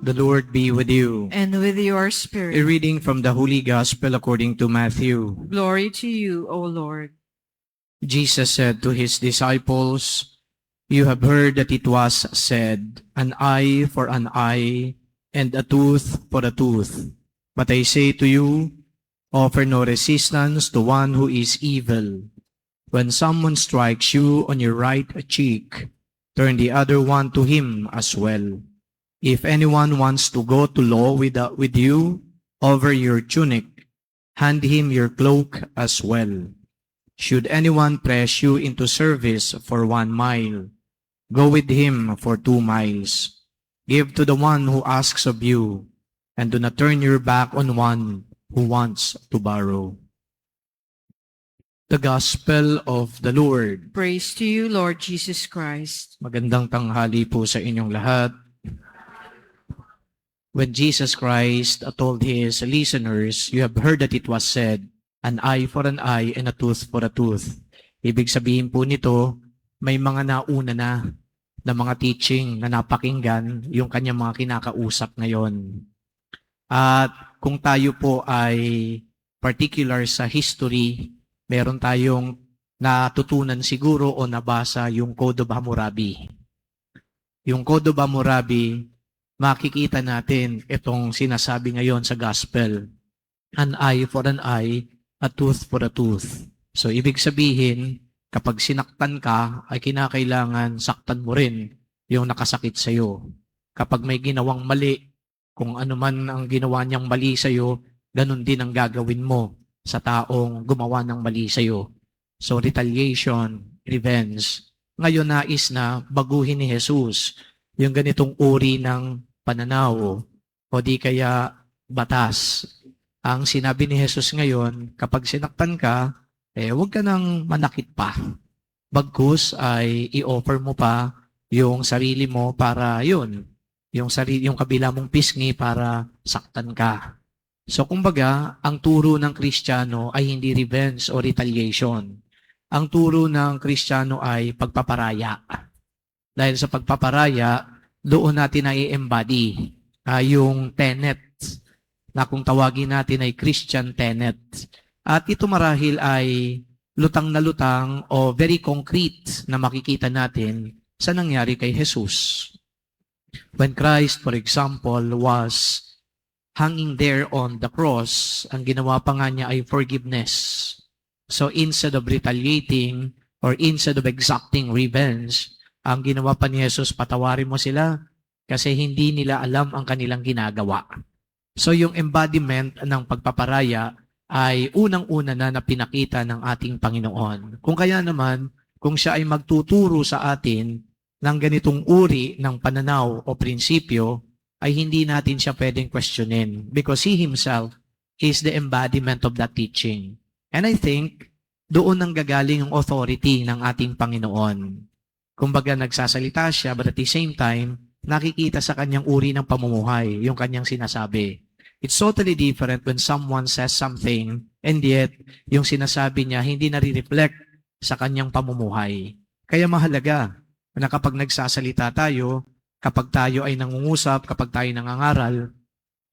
The Lord be with you. and with your A spirit. reading from the Holy Gospel according to Matthew. Glory to you, O Lord. Jesus said to his disciples, "You have heard that it was said, an eye for an eye, and a tooth for a tooth. But I say to you, offer no resistance to one who is evil. When someone strikes you on your right cheek, turn the other one to him as well. If anyone wants to go to law with you over your tunic, hand him your cloak as well. Should anyone press you into service for 1 mile, go with him for 2 miles. Give to the one who asks of you, and do not turn your back on one who wants to borrow." The Gospel of the Lord. Praise to you, Lord Jesus Christ. Magandang tanghali po sa inyong lahat. When Jesus Christ told his listeners, "You have heard that it was said, an eye for an eye and a tooth for a tooth." Ibig sabihin po nito, may mga nauna na mga teaching na napakinggan yung kanyang mga kinakausap ngayon. At kung tayo po ay particular sa history, meron tayong natutunan siguro o nabasa yung Code of Hammurabi. Yung Code of Hammurabi, makikita natin itong sinasabi ngayon sa gospel. An eye for an eye, a tooth for a tooth. So, ibig sabihin, kapag sinaktan ka, ay kinakailangan saktan mo rin yung nakasakit sa'yo. Kapag may ginawang mali, kung ano man ang ginawa niyang mali sa'yo, ganun din ang gagawin mo sa taong gumawa ng mali sa'yo. So, retaliation, revenge. Ngayon nais na baguhin ni Jesus yung ganitong uri ng pananaw o di kaya batas. Ang sinabi ni Jesus ngayon, kapag sinaktan ka, huwag ka nang manakit pa. Bagkus ay i-offer mo pa yung sarili mo para yun, yung kabila mong pisngi para saktan ka. So kumbaga, ang turo ng Kristiyano ay hindi revenge o retaliation. Ang turo ng Kristiyano ay pagpaparaya. Dahil sa pagpaparaya, doon natin na i-embody yung tenet na kung tawagin natin ay Christian tenet. At ito marahil ay lutang na lutang o very concrete na makikita natin sa nangyari kay Jesus. When Christ, for example, was hanging there on the cross, ang ginawa pa nga niya ay forgiveness. So instead of retaliating or instead of exacting revenge, ang ginawa pa ni Jesus, patawarin mo sila kasi hindi nila alam ang kanilang ginagawa. So yung embodiment ng pagpaparaya ay unang-una na pinakita ng ating Panginoon. Kung kaya naman, kung siya ay magtuturo sa atin ng ganitong uri ng pananaw o prinsipyo, ay hindi natin siya pwedeng questionin because He Himself is the embodiment of that teaching. And I think, doon nang gagaling yung authority ng ating Panginoon. Kumbaga nagsasalita siya, but at the same time, nakikita sa kanyang uri ng pamumuhay, yung kanyang sinasabi. It's totally different when someone says something and yet yung sinasabi niya hindi nare-reflect sa kanyang pamumuhay. Kaya mahalaga na kapag nagsasalita tayo, kapag tayo ay nangungusap, kapag tayo nangangaral,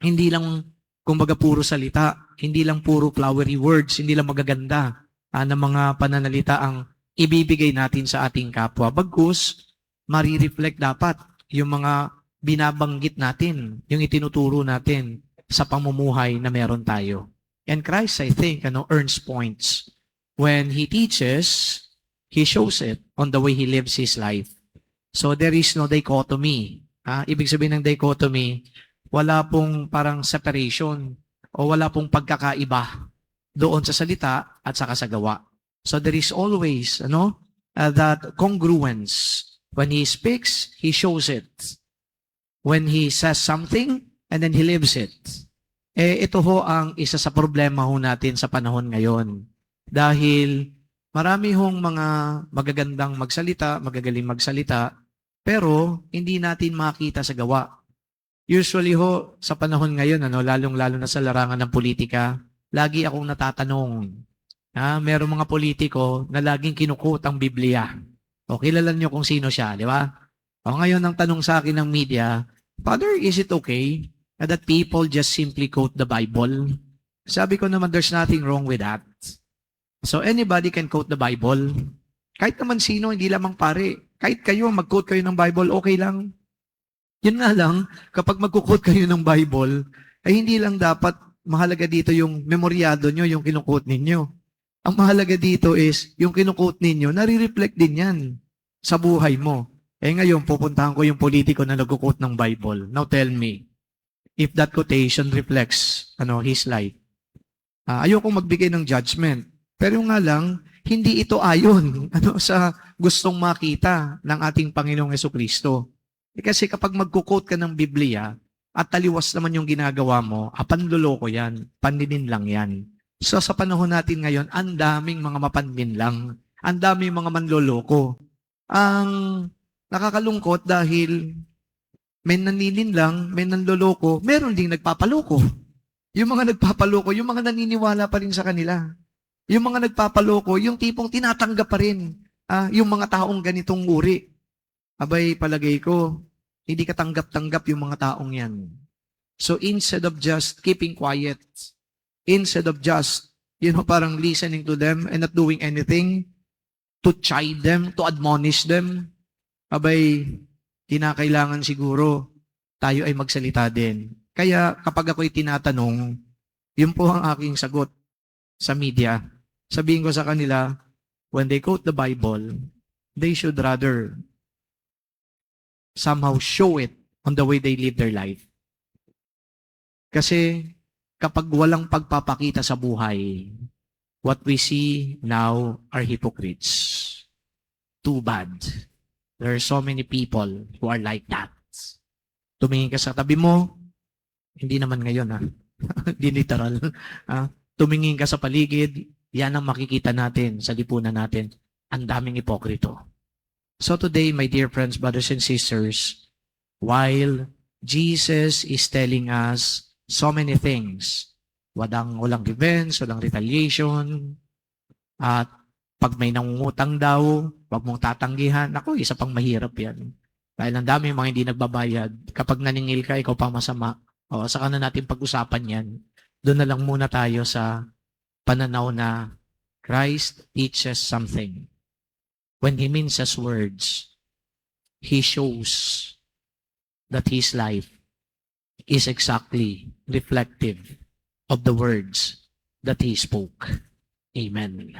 hindi lang kumbaga puro salita, hindi lang puro flowery words, hindi lang magaganda na mga pananalita ang ibibigay natin sa ating kapwa. Bagkus, marireflect dapat yung mga binabanggit natin, yung itinuturo natin sa pamumuhay na meron tayo. And Christ, I think, earns points. When He teaches, He shows it on the way He lives His life. So there is no dichotomy. Ibig sabihin ng dichotomy, wala pong parang separation o wala pong pagkakaiba doon sa salita at saka sa gawa. So there is always that congruence. When He speaks, He shows it. When He says something, and then He lives it. Ito ho ang isa sa problema ho natin sa panahon ngayon. Dahil marami hong mga magagandang magsalita, magagaling magsalita, pero hindi natin makita sa gawa. Usually ho, sa panahon ngayon, lalong-lalo na sa larangan ng politika, lagi akong natatanong. Merong mga politiko na laging kinukot ang Biblia. O kilala niyo kung sino siya, di ba? O ngayon ang tanong sa akin ng media, Father, is it okay that people just simply quote the Bible? Sabi ko naman, there's nothing wrong with that. So anybody can quote the Bible. Kahit naman sino, hindi lamang pare. Kahit kayo, mag-quote kayo ng Bible, okay lang. Yun nga lang, kapag mag-quote kayo ng Bible, ay hindi lang dapat mahalaga dito yung memoryado nyo, yung kinuquote ninyo. Ang mahalaga dito is, yung kinuquote ninyo, nare-reflect din yan sa buhay mo. Eh ngayon, pupuntahan ko yung politiko na nag-quote ng Bible. Now tell me, if that quotation reflects his life. Ayokong magbigay ng judgment. Pero nga lang, hindi ito ayon sa gustong makita ng ating Panginoong Jesucristo. Kasi kapag magkukote ka ng Biblia at taliwas naman yung ginagawa mo, panloloko yan, panlinin lang yan. So sa panahon natin ngayon, ang daming mga mapanlin lang, ang daming mga manloloko. Ang nakakalungkot dahil may naninin lang, may nanloloko, meron ding nagpapaloko. Yung mga nagpapaloko, yung mga naniniwala pa rin sa kanila. Yung mga nagpapaloko, yung tipong tinatanggap pa rin yung mga taong ganitong uri. Abay, palagay ko, hindi katanggap-tanggap yung mga taong yan. So instead of just keeping quiet, instead of just, parang listening to them and not doing anything, to chide them, to admonish them, abay, kinakailangan siguro tayo ay magsalita din. Kaya kapag ako'y tinatanong, yun po ang aking sagot sa media. Sabihin ko sa kanila, when they quote the Bible, they should rather somehow show it on the way they live their life. Kasi kapag walang pagpapakita sa buhay, what we see now are hypocrites. Too bad. There are so many people who are like that. Tumingin ka sa tabi mo, hindi naman ngayon hindi literal. Tumingin ka sa paligid, yan ang makikita natin sa lipunan natin. Ang daming ipokrito. So today, my dear friends, brothers and sisters, while Jesus is telling us so many things, walang revenge, walang retaliation, at pag may nangungutang daw, wag mong tatanggihan. Ako, isa pang mahirap yan. Dahil ang dami mga hindi nagbabayad. Kapag naningil ka, ikaw pa masama. Saka na natin pag-usapan yan. Doon na lang muna tayo sa pananaw na Christ teaches something. When He minces words, He shows that His life is exactly reflective of the words that He spoke. Amen.